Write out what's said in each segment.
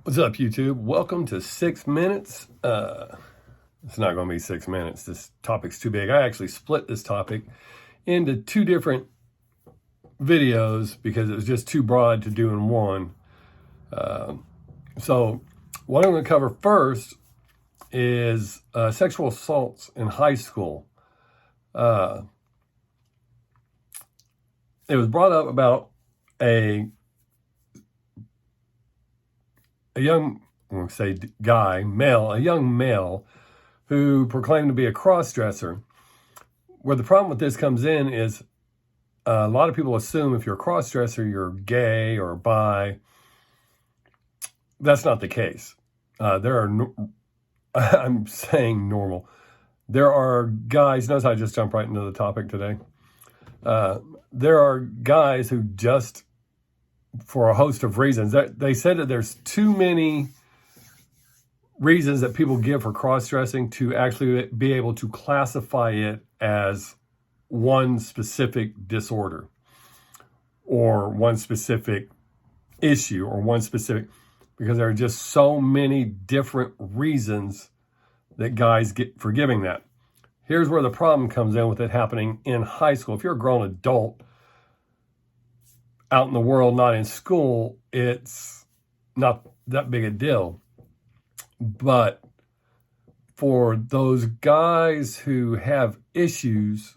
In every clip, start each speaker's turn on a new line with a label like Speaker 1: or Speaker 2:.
Speaker 1: What's up, YouTube? Welcome to 6 Minutes. It's not going to be 6 minutes. This topic's too big. I actually split this topic into two different videos because it was just too broad to do in one. So what I'm going to cover first is sexual assaults in high school. It was brought up about a young, I'm going to say guy, male, a young male who proclaimed to be a cross-dresser. Where the problem with this comes in is a lot of people assume if you're a cross-dresser, you're gay or bi. That's not the case. I'm saying normal. There are guys, notice I just jumped right into the topic today. There are guys who just, for a host of reasons, they said that there's too many reasons that people give for cross-dressing to actually be able to classify it as one specific disorder or one specific issue or one specific, because there are just so many different reasons that guys get for giving that. Here's where the problem comes in with it happening in high school. If you're a grown adult out in the world, not in school, it's not that big a deal. But for those guys who have issues,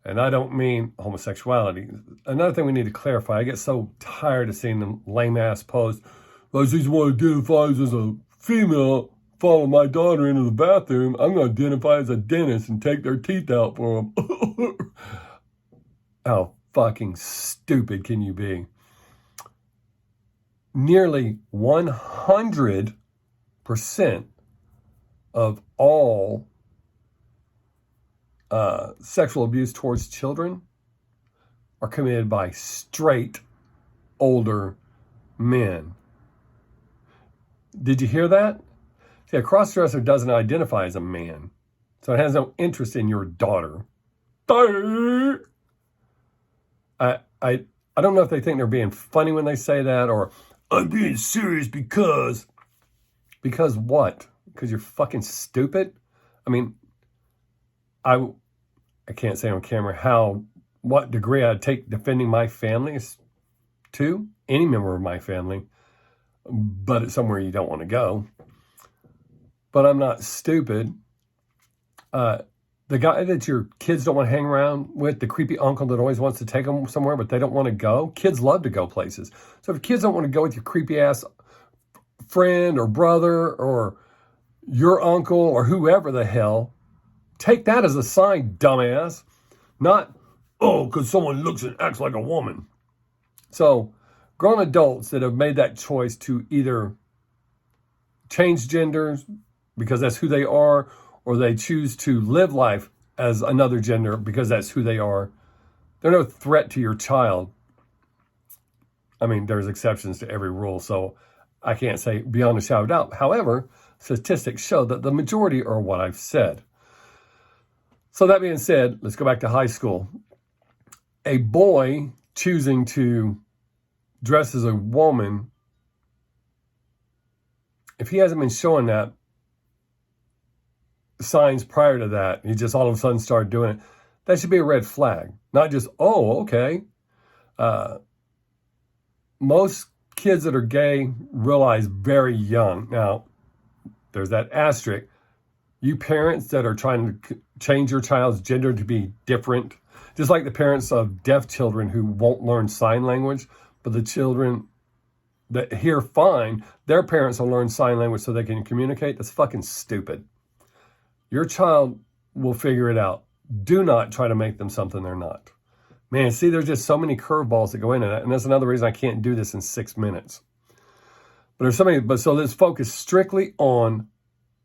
Speaker 1: and I don't mean homosexuality, another thing we need to clarify, I get so tired of seeing them lame-ass posts, I just want to identify as a female, follow my daughter into the bathroom, I'm going to identify as a dentist and take their teeth out for them. How fucking stupid can you be? Nearly 100% of all sexual abuse towards children are committed by straight older men. Did you hear that? See, a cross-dresser doesn't identify as a man, so it has no interest in your daughter. I don't know if they think they're being funny when they say that, or I'm being serious because what? Because you're fucking stupid? I mean, I can't say on camera what degree I'd take defending my family to, any member of my family, but it's somewhere you don't want to go. But I'm not stupid. The guy that your kids don't want to hang around with, the creepy uncle that always wants to take them somewhere, but they don't want to go. Kids love to go places. So if kids don't want to go with your creepy ass friend or brother or your uncle or whoever the hell, take that as a sign, dumbass. Not, because someone looks and acts like a woman. So grown adults that have made that choice to either change genders because that's who they are, or they choose to live life as another gender because that's who they are, they're no threat to your child. I mean, there's exceptions to every rule, so I can't say beyond a shadow of doubt. However, statistics show that the majority are what I've said. So that being said, let's go back to high school. A boy choosing to dress as a woman, if he hasn't been showing that signs prior to that, he just all of a sudden started doing it, that should be a red flag. Not just, okay. Most kids that are gay realize very young. Now, there's that asterisk. You parents that are trying to change your child's gender to be different, just like the parents of deaf children who won't learn sign language, but the children that hear fine, their parents will learn sign language so they can communicate. That's fucking stupid. Your child will figure it out. Do not try to make them something they're not. Man, see, there's just so many curveballs that go into that, and that's another reason I can't do this in 6 minutes. But there's so many. So let's focus strictly on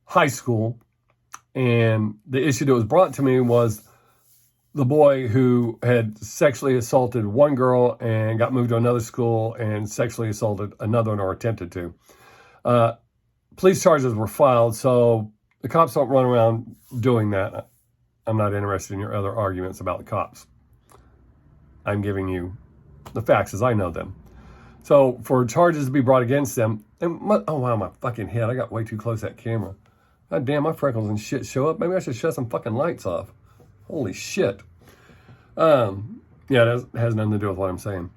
Speaker 1: high school, and the issue that was brought to me was the boy who had sexually assaulted one girl and got moved to another school and sexually assaulted another one, or attempted to. Police charges were filed, so the cops don't run around doing that. I'm not interested in your other arguments about the cops. I'm giving you the facts as I know them. So for charges to be brought against them, Oh, wow, my fucking head. I got way too close to that camera. God damn, my freckles and shit show up. Maybe I should shut some fucking lights off. Holy shit. Yeah, that has nothing to do with what I'm saying.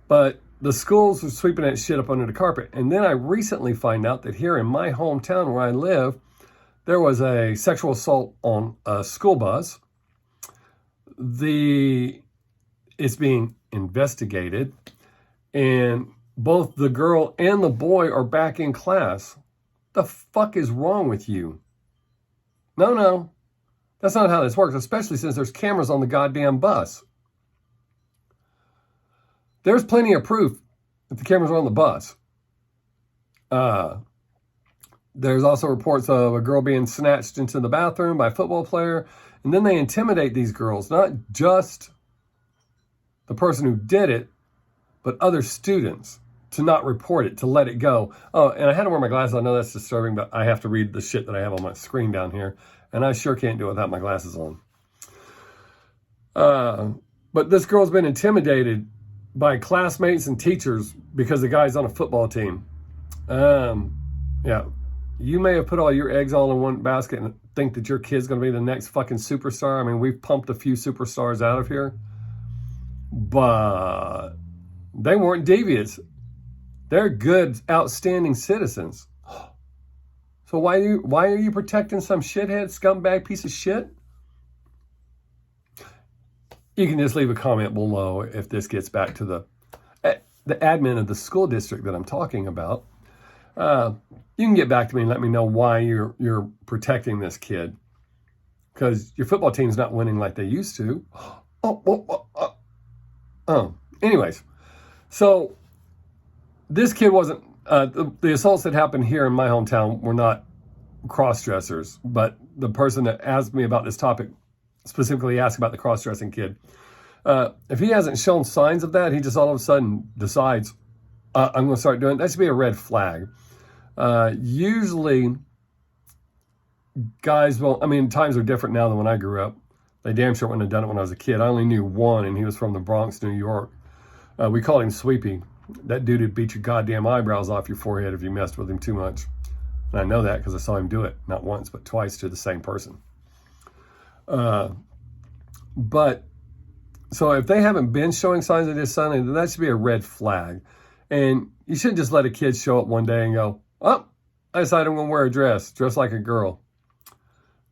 Speaker 1: But the schools are sweeping that shit up under the carpet. And then I recently find out that here in my hometown where I live, there was a sexual assault on a school bus. It's being investigated. And both the girl and the boy are back in class. The fuck is wrong with you? No. That's not how this works, especially since there's cameras on the goddamn bus. There's plenty of proof that the cameras are on the bus. There's also reports of a girl being snatched into the bathroom by a football player. And then they intimidate these girls, not just the person who did it, but other students, to not report it, to let it go. Oh, and I had to wear my glasses. I know that's disturbing, but I have to read the shit that I have on my screen down here. And I sure can't do it without my glasses on. But this girl's been intimidated by classmates and teachers because the guy's on a football team. Yeah, you may have put all your eggs all in one basket and think that your kid's going to be the next fucking superstar. I mean, we've pumped a few superstars out of here, but they weren't deviants. They're good, outstanding citizens. So why are you protecting some shithead, scumbag piece of shit? You can just leave a comment below if this gets back to the admin of the school district that I'm talking about. You can get back to me and let me know why you're protecting this kid. Because your football team's not winning like they used to. Anyways, so this kid wasn't, the assaults that happened here in my hometown were not cross-dressers, but the person that asked me about this topic specifically asked about the cross-dressing kid. If he hasn't shown signs of that, he just all of a sudden decides, I'm going to start doing it. That should be a red flag. Usually, guys times are different now than when I grew up. They damn sure wouldn't have done it when I was a kid. I only knew one, and he was from the Bronx, New York. We called him Sweepy. That dude would beat your goddamn eyebrows off your forehead if you messed with him too much. And I know that because I saw him do it, not once, but twice to the same person. But, so if they haven't been showing signs of this sign, then that should be a red flag. And you shouldn't just let a kid show up one day and go, oh, I decided I'm going to wear a dress like a girl.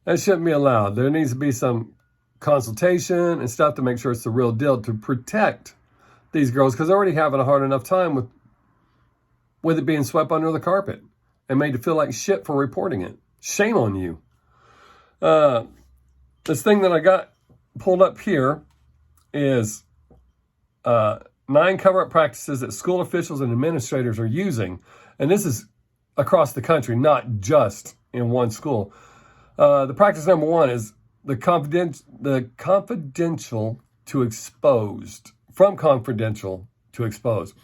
Speaker 1: That shouldn't be allowed. There needs to be some consultation and stuff to make sure it's the real deal to protect these girls, because they're already having a hard enough time with it being swept under the carpet and made to feel like shit for reporting it. Shame on you. This thing that I got pulled up here is 9 cover-up practices that school officials and administrators are using. And this is across the country, not just in one school. The practice number 1 is the confidential to exposed. From confidential to exposed.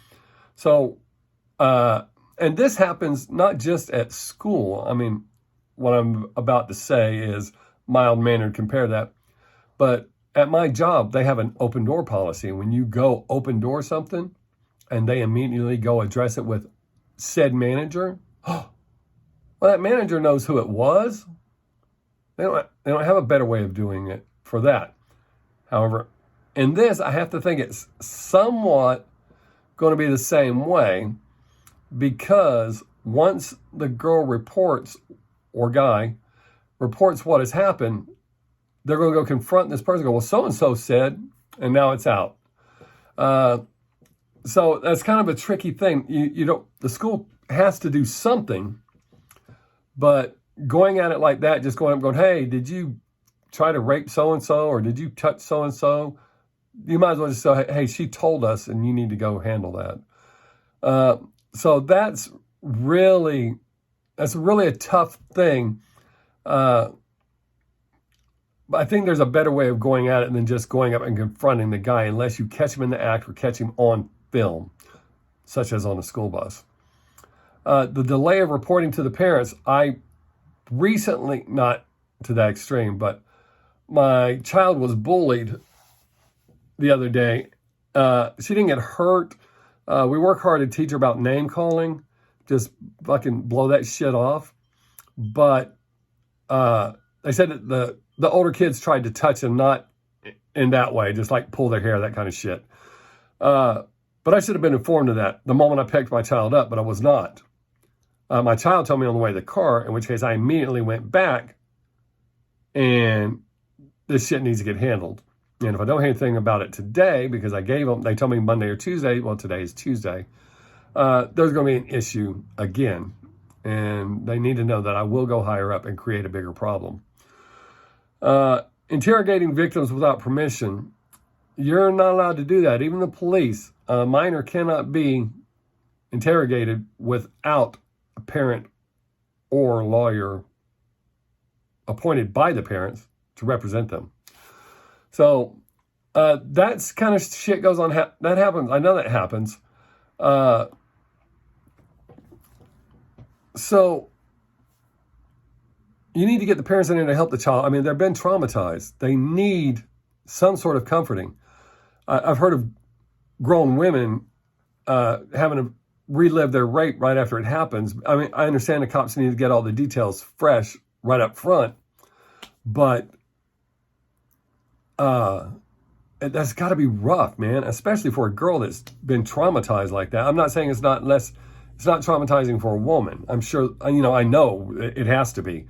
Speaker 1: So, and this happens not just at school. I mean, what I'm about to say is mild-mannered, compare that. But at my job, they have an open door policy. And when you go open door something and they immediately go address it with said manager, well, that manager knows who it was. They don't have a better way of doing it for that. However, in this, I have to think it's somewhat going to be the same way, because once the girl reports, or guy reports what has happened, they're going to go confront this person, go, well, so-and-so said, and now it's out. So that's kind of a tricky thing. The school has to do something, but going at it like that, just going up going, hey, did you try to rape so-and-so, or did you touch so-and-so? You might as well just say, hey, she told us, and you need to go handle that. So that's really a tough thing. But I think there's a better way of going at it than just going up and confronting the guy, unless you catch him in the act or catch him on film, such as on a school bus. The delay of reporting to the parents, I recently, not to that extreme, but my child was bullied the other day. She didn't get hurt. We work hard to teach her about name calling. just fucking blow that shit off. But they said that the older kids tried to touch him, not in that way, just like pull their hair, that kind of shit. But I should have been informed of that the moment I picked my child up, but I was not. My child told me on the way to the car, in which case I immediately went back, and this shit needs to get handled. And if I don't hear anything about it today, because they told me Monday or Tuesday, well, today is Tuesday, there's going to be an issue again. And they need to know that I will go higher up and create a bigger problem. Interrogating victims without permission, you're not allowed to do that. Even the police, a minor cannot be interrogated without a parent or lawyer appointed by the parents to represent them. So that's kind of shit goes on. That happens. I know that happens. So you need to get the parents in there to help the child. I mean, they've been traumatized. They need some sort of comforting. I've heard of grown women having to relive their rape right after it happens. I mean, I understand the cops need to get all the details fresh right up front, but that's got to be rough, man, especially for a girl that's been traumatized like that. I'm not saying it's not traumatizing for a woman. I'm sure, I know it has to be.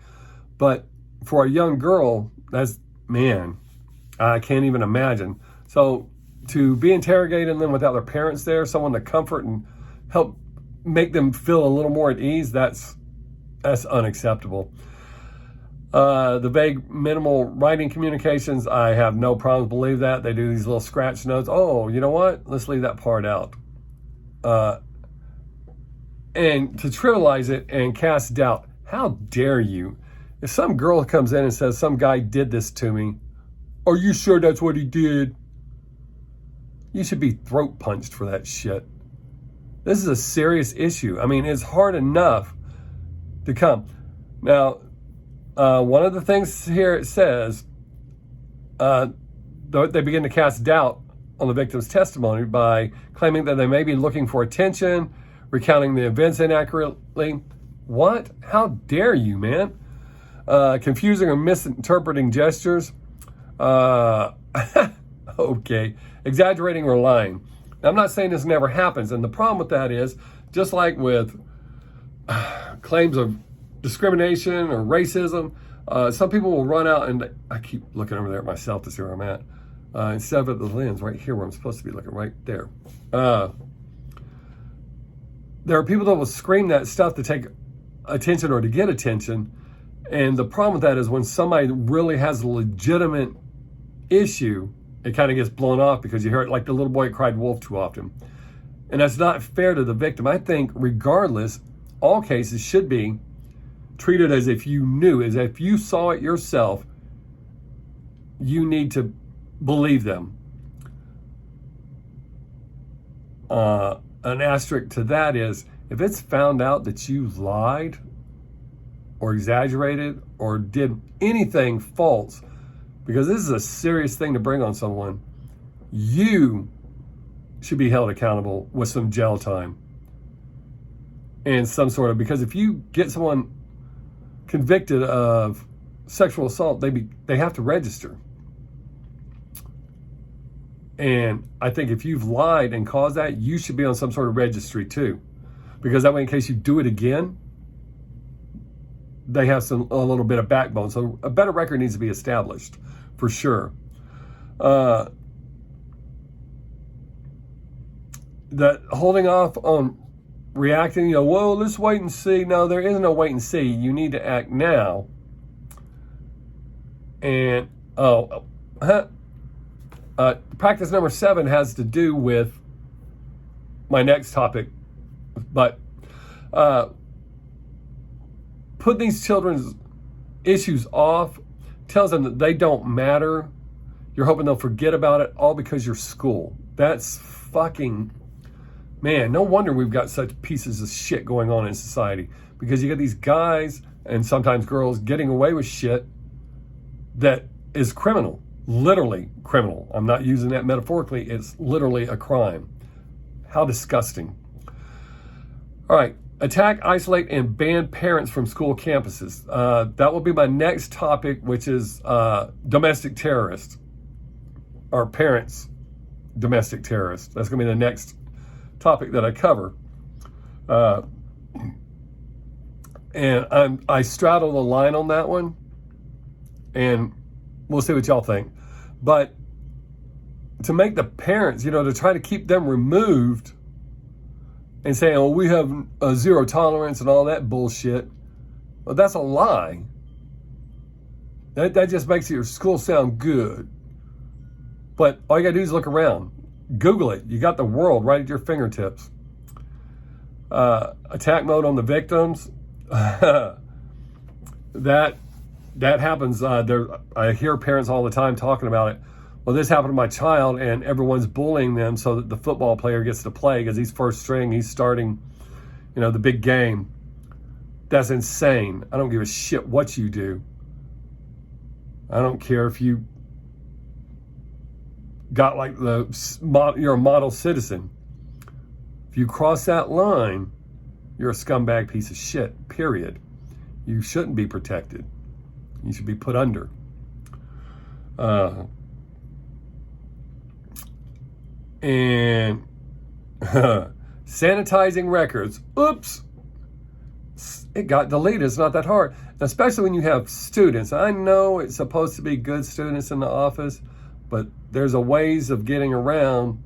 Speaker 1: But for a young girl, man, I can't even imagine. So to be interrogating them without their parents there, someone to comfort and help make them feel a little more at ease, that's unacceptable. The vague, minimal writing communications, I have no problems believe that. They do these little scratch notes. Oh, you know what? Let's leave that part out. And to trivialize it and cast doubt, how dare you? If some girl comes in and says, some guy did this to me, are you sure that's what he did? You should be throat punched for that shit. This is a serious issue. I mean, it's hard enough to come. Now, one of the things here it says, they begin to cast doubt on the victim's testimony by claiming that they may be looking for attention, recounting the events inaccurately. What? How dare you, man? Confusing or misinterpreting gestures. Okay. Exaggerating or lying. Now, I'm not saying this never happens. And the problem with that is, just like with claims of discrimination or racism, some people will run out, and I keep looking over there at myself to see where I'm at. Instead of at the lens right here where I'm supposed to be looking, right there. There are people that will scream that stuff to take attention or to get attention. And the problem with that is when somebody really has a legitimate issue, it kind of gets blown off because you hear it like the little boy that cried wolf too often. And that's not fair to the victim. I think regardless, all cases should be treated as if you knew, as if you saw it yourself. You need to believe them. An asterisk to that is, if it's found out that you lied or exaggerated or did anything false, because this is a serious thing to bring on someone, you should be held accountable with some jail time and some sort of, because if you get someone convicted of sexual assault, they have to register. And I think if you've lied and caused that, you should be on some sort of registry too, because that way, in case you do it again, they have a little bit of backbone. So a better record needs to be established for sure. That holding off on reacting, whoa, let's wait and see. No, there is no wait and see. You need to act now. And practice number 7 has to do with my next topic, but put these children's issues off, tells them that they don't matter. You're hoping they'll forget about it, all because you're school. That's fucking, man, no wonder we've got such pieces of shit going on in society, because you got these guys and sometimes girls getting away with shit that is criminal, literally criminal. I'm not using that metaphorically. It's literally a crime. How disgusting. All right. Attack, isolate, and ban parents from school campuses. That will be my next topic, which is domestic terrorists, or parents, domestic terrorists. That's going to be the next topic that I cover. And I straddle the line on that one, and we'll see what y'all think. But to make the parents, to try to keep them removed and saying, oh, we have a zero tolerance and all that bullshit, well, that's a lie. That just makes your school sound good. But all you got to do is look around. Google it. You got the world right at your fingertips. Attack mode on the victims. that happens. I hear parents all the time talking about it. Well, this happened to my child, and everyone's bullying them so that the football player gets to play because he's first string. He's starting, the big game. That's insane. I don't give a shit what you do. I don't care if you got you're a model citizen. If you cross that line, you're a scumbag piece of shit, period. You shouldn't be protected. You should be put under. And sanitizing records. Oops. It got deleted. It's not that hard. Especially when you have students. I know it's supposed to be good students in the office, but there's a ways of getting around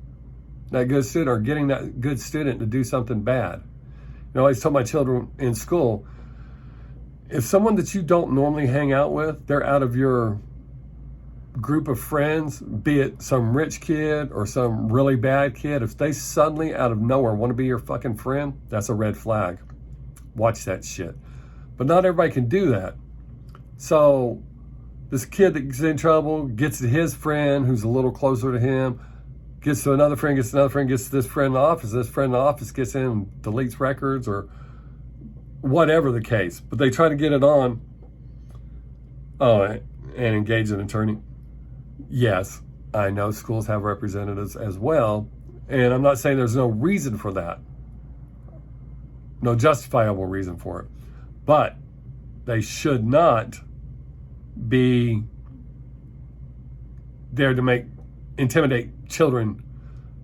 Speaker 1: that good student or getting that good student to do something bad. I always tell my children in school, if someone that you don't normally hang out with, they're out of your group of friends, be it some rich kid or some really bad kid, if they suddenly out of nowhere want to be your fucking friend, that's a red flag. Watch that shit. But not everybody can do that. So this kid that gets in trouble gets to his friend who's a little closer to him, gets to another friend, gets to another friend, gets to this friend in the office. This friend in the office gets in and deletes records or whatever the case. But they try to get it on. Oh, and engage an attorney. Yes, I know schools have representatives as well. And I'm not saying there's no reason for that. No justifiable reason for it. But they should not be there to intimidate children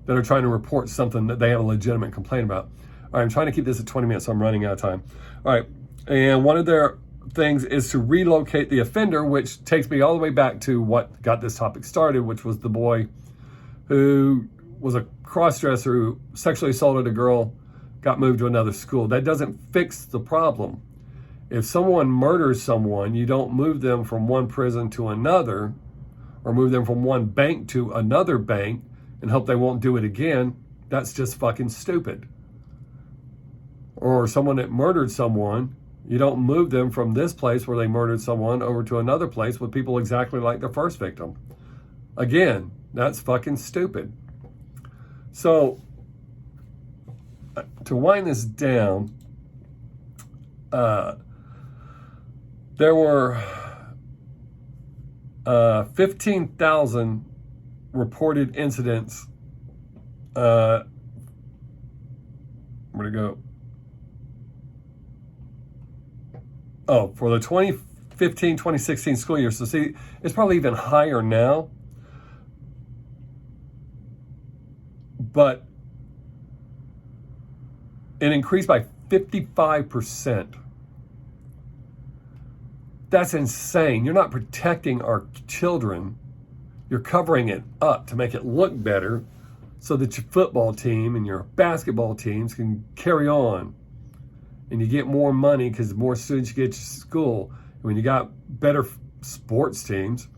Speaker 1: that are trying to report something that they have a legitimate complaint about. All right, I'm trying to keep this at 20 minutes, so I'm running out of time. All right, and one of their things is to relocate the offender, which takes me all the way back to what got this topic started, which was the boy who was a cross-dresser who sexually assaulted a girl, got moved to another school. That doesn't fix the problem. If someone murders someone, you don't move them from one prison to another or move them from one bank to another bank and hope they won't do it again. That's just fucking stupid. Or someone that murdered someone, you don't move them from this place where they murdered someone over to another place with people exactly like the first victim. Again, that's fucking stupid. So, to wind this down, there were 15,000 reported incidents. Where'd it go? Oh, for the 2015-2016 school year. So see, it's probably even higher now. But it increased by 55%. That's insane. You're not protecting our children. You're covering it up to make it look better so that your football team and your basketball teams can carry on. And you get more money because more students you get to school. And when you got better sports teams,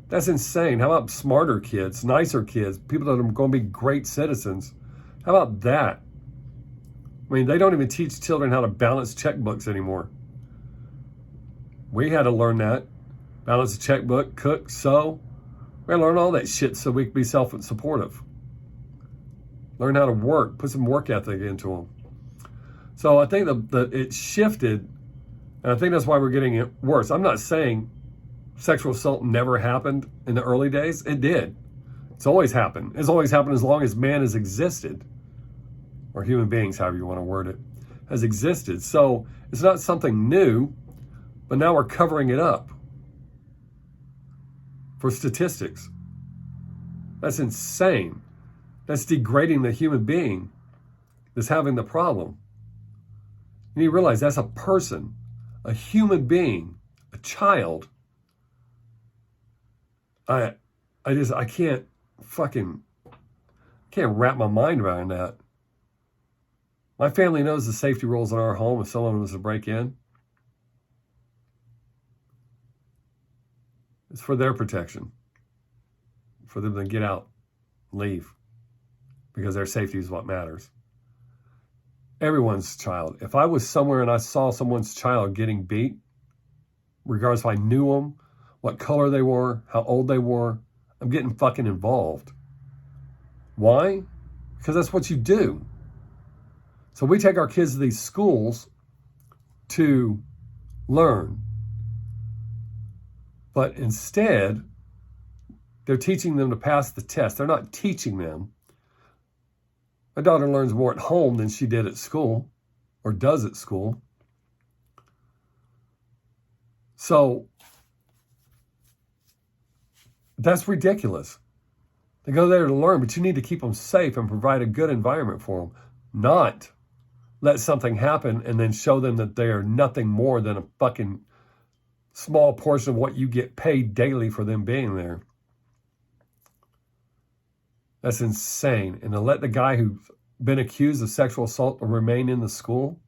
Speaker 1: that's insane. How about smarter kids, nicer kids, people that are going to be great citizens? How about that? I mean, they don't even teach children how to balance checkbooks anymore. We had to learn that. Balance a checkbook, cook, sew. We had to learn all that shit so we could be self-supportive. Learn how to work, put some work ethic into them. So I think that it shifted, and I think that's why we're getting it worse. I'm not saying sexual assault never happened in the early days. It did. It's always happened. It's always happened as long as man has existed. Or human beings, however you want to word it. has existed. So it's not something new, but now we're covering it up for statistics. That's insane. That's degrading the human being that's having the problem. You need to realize that's a person, a human being, a child. I can't wrap my mind around that. My family knows the safety rules in our home if someone was to break in. It's for their protection, for them to get out, leave, because their safety is what matters. Everyone's child. If I was somewhere and I saw someone's child getting beat, regardless if I knew them, what color they were, how old they were, I'm getting fucking involved. Why? Because that's what you do. So we take our kids to these schools to learn. But instead, they're teaching them to pass the test. They're not teaching them. My daughter learns more at home than she did at school, or does at school. So that's ridiculous. They go there to learn, but you need to keep them safe and provide a good environment for them, not let something happen and then show them that they are nothing more than a fucking small portion of what you get paid daily for them being there. That's insane. And to let the guy who's been accused of sexual assault remain in the school,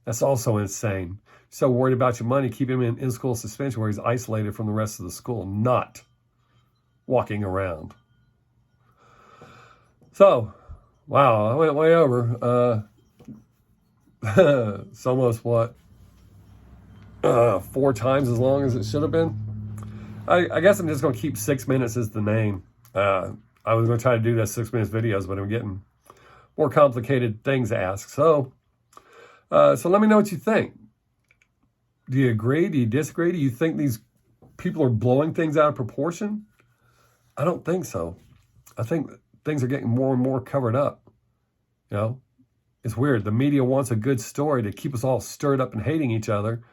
Speaker 1: that's also insane. So worried about your money, keep him in school suspension where he's isolated from the rest of the school, not walking around. So, wow, I went way over. It's almost 4 times as long as it should have been. I guess I'm just going to keep 6 minutes as the name. I was going to try to do that 6 minutes videos, but I'm getting more complicated things asked. So let me know what you think. Do you agree? Do you disagree? Do you think these people are blowing things out of proportion? I don't think so. I think things are getting more and more covered up. You know, it's weird. The media wants a good story to keep us all stirred up and hating each other.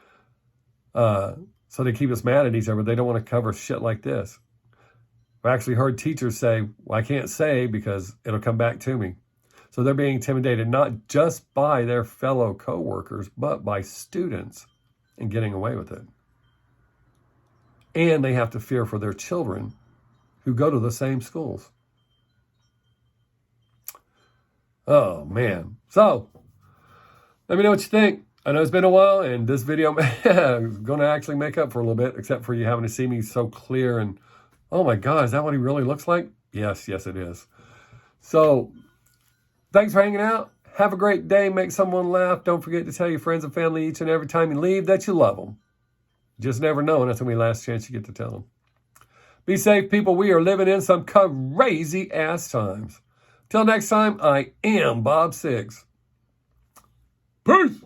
Speaker 1: So they keep us mad at each other. They don't want to cover shit like this. I've actually heard teachers say, well, I can't say because it'll come back to me. So they're being intimidated not just by their fellow coworkers, but by students and getting away with it. And they have to fear for their children who go to the same schools. Oh, man. So, let me know what you think. I know it's been a while, and this video is going to actually make up for a little bit, except for you having to see me so clear and, oh my God, is that what he really looks like? Yes, it is. So, thanks for hanging out. Have a great day. Make someone laugh. Don't forget to tell your friends and family each and every time you leave that you love them. Just never know, and that's the last chance you get to tell them. Be safe, people. We are living in some crazy ass times. Till next time, I am Bob Six. Peace.